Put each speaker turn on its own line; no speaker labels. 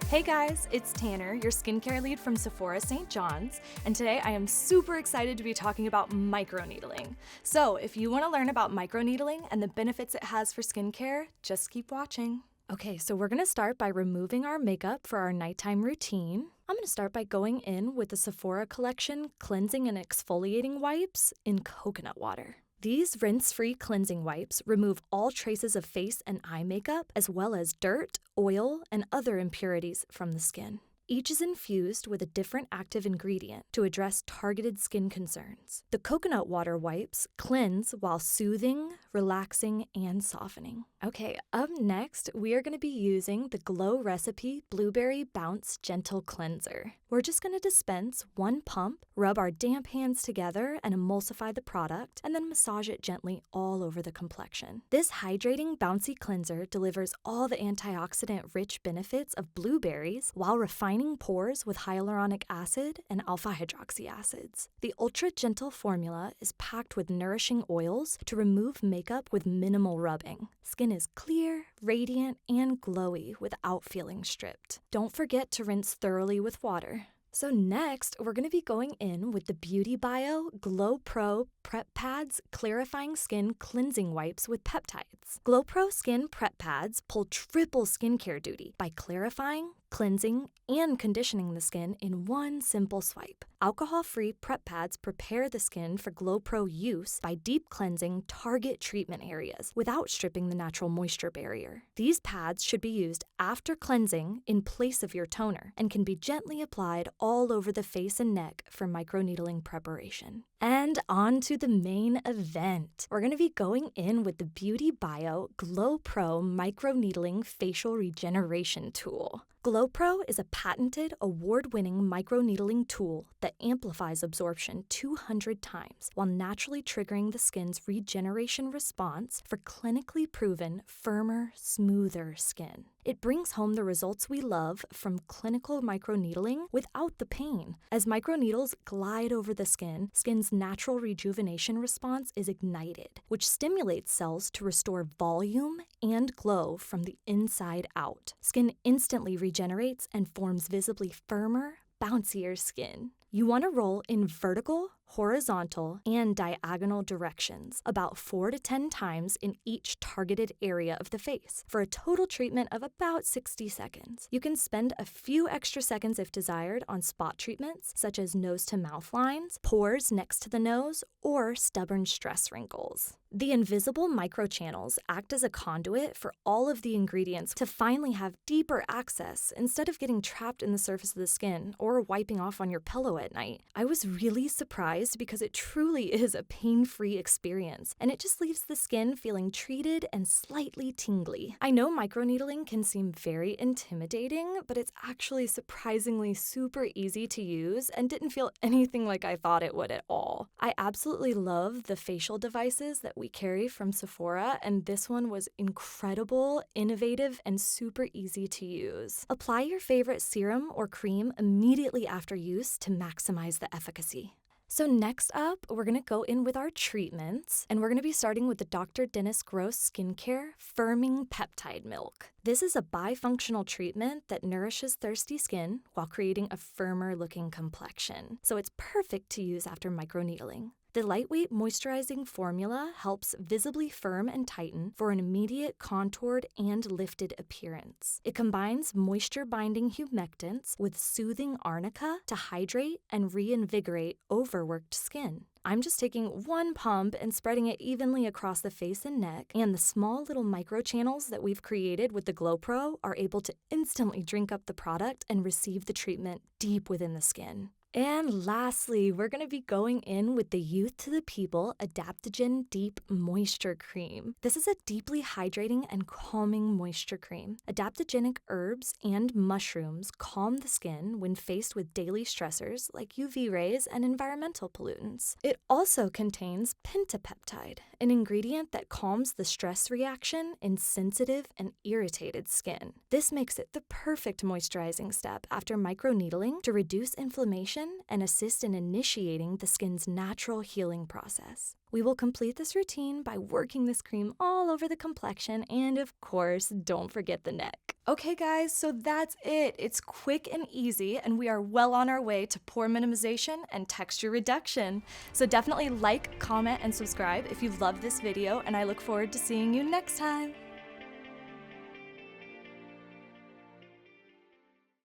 Hey guys, it's Tanner, your skincare lead from Sephora St. John's, and today I am super excited to be talking about microneedling. So if you want to learn about microneedling and the benefits it has for skincare, just keep watching. Okay, so we're going to start by removing our makeup for our nighttime routine. I'm going to start by going in with the Sephora Collection Cleansing and Exfoliating Wipes in coconut water. These rinse-free cleansing wipes remove all traces of face and eye makeup, as well as dirt, oil, and other impurities from the skin. Each is infused with a different active ingredient to address targeted skin concerns. The coconut water wipes cleanse while soothing, relaxing, and softening. Okay, up next, we are going to be using the Glow Recipe Blueberry Bounce Gentle Cleanser. We're just going to dispense one pump, rub our damp hands together, and emulsify the product, and then massage it gently all over the complexion. This hydrating, bouncy cleanser delivers all the antioxidant-rich benefits of blueberries while refining pores with hyaluronic acid and alpha-hydroxy acids. The ultra-gentle formula is packed with nourishing oils to remove makeup with minimal rubbing. Skin is clear, radiant, and glowy without feeling stripped. Don't forget to rinse thoroughly with water. So next, we're going to be going in with the Beauty Bio Glow Pro Prep Pads Clarifying Skin Cleansing Wipes with Peptides. Glow Pro Skin Prep Pads pull triple skincare duty by clarifying, cleansing, and conditioning the skin in one simple swipe. Alcohol-free prep pads prepare the skin for Glow Pro use by deep cleansing target treatment areas without stripping the natural moisture barrier. These pads should be used after cleansing in place of your toner and can be gently applied all over the face and neck for microneedling preparation. And on to the main event. We're going to be going in with the Beauty Bio Glow Pro Microneedling Facial Regeneration Tool. Glow Pro is a patented, award-winning microneedling tool that amplifies absorption 200 times while naturally triggering the skin's regeneration response for clinically proven, firmer, smoother skin. It brings home the results we love from clinical microneedling without the pain. As microneedles glide over the skin, skin's natural rejuvenation response is ignited, which stimulates cells to restore volume and glow from the inside out. Skin instantly regenerates and forms visibly firmer, bouncier skin. You want to roll in vertical, horizontal, and diagonal directions, about 4 to 10 times in each targeted area of the face, for a total treatment of about 60 seconds. You can spend a few extra seconds if desired on spot treatments, such as nose-to-mouth lines, pores next to the nose, or stubborn stress wrinkles. The invisible microchannels act as a conduit for all of the ingredients to finally have deeper access instead of getting trapped in the surface of the skin or wiping off on your pillow at night. I was really surprised because it truly is a pain-free experience, and it just leaves the skin feeling treated and slightly tingly. I know microneedling can seem very intimidating, but it's actually surprisingly super easy to use and didn't feel anything like I thought it would at all. I absolutely love the facial devices that we carry from Sephora, and this one was incredible, innovative, and super easy to use. Apply your favorite serum or cream immediately after use to maximize the efficacy. So next up, we're going to go in with our treatments, and we're going to be starting with the Dr. Dennis Gross Skincare Firming Peptide Milk. This is a bifunctional treatment that nourishes thirsty skin while creating a firmer looking complexion. So it's perfect to use after microneedling. The lightweight moisturizing formula helps visibly firm and tighten for an immediate contoured and lifted appearance. It combines moisture-binding humectants with soothing arnica to hydrate and reinvigorate overworked skin. I'm just taking one pump and spreading it evenly across the face and neck, and the small little microchannels that we've created with the Glow Pro are able to instantly drink up the product and receive the treatment deep within the skin. And lastly, we're going to be going in with the Youth to the People Adaptogen Deep Moisture Cream. This is a deeply hydrating and calming moisture cream. Adaptogenic herbs and mushrooms calm the skin when faced with daily stressors like UV rays and environmental pollutants. It also contains pentapeptide, an ingredient that calms the stress reaction in sensitive and irritated skin. This makes it the perfect moisturizing step after microneedling to reduce inflammation hydration and assist in initiating the skin's natural healing process. We will complete this routine by working this cream all over the complexion and, of course, don't forget the neck. Okay guys, so that's it. It's quick and easy, and we are well on our way to pore minimization and texture reduction. So definitely like, comment, and subscribe if you loved this video, and I look forward to seeing you next time.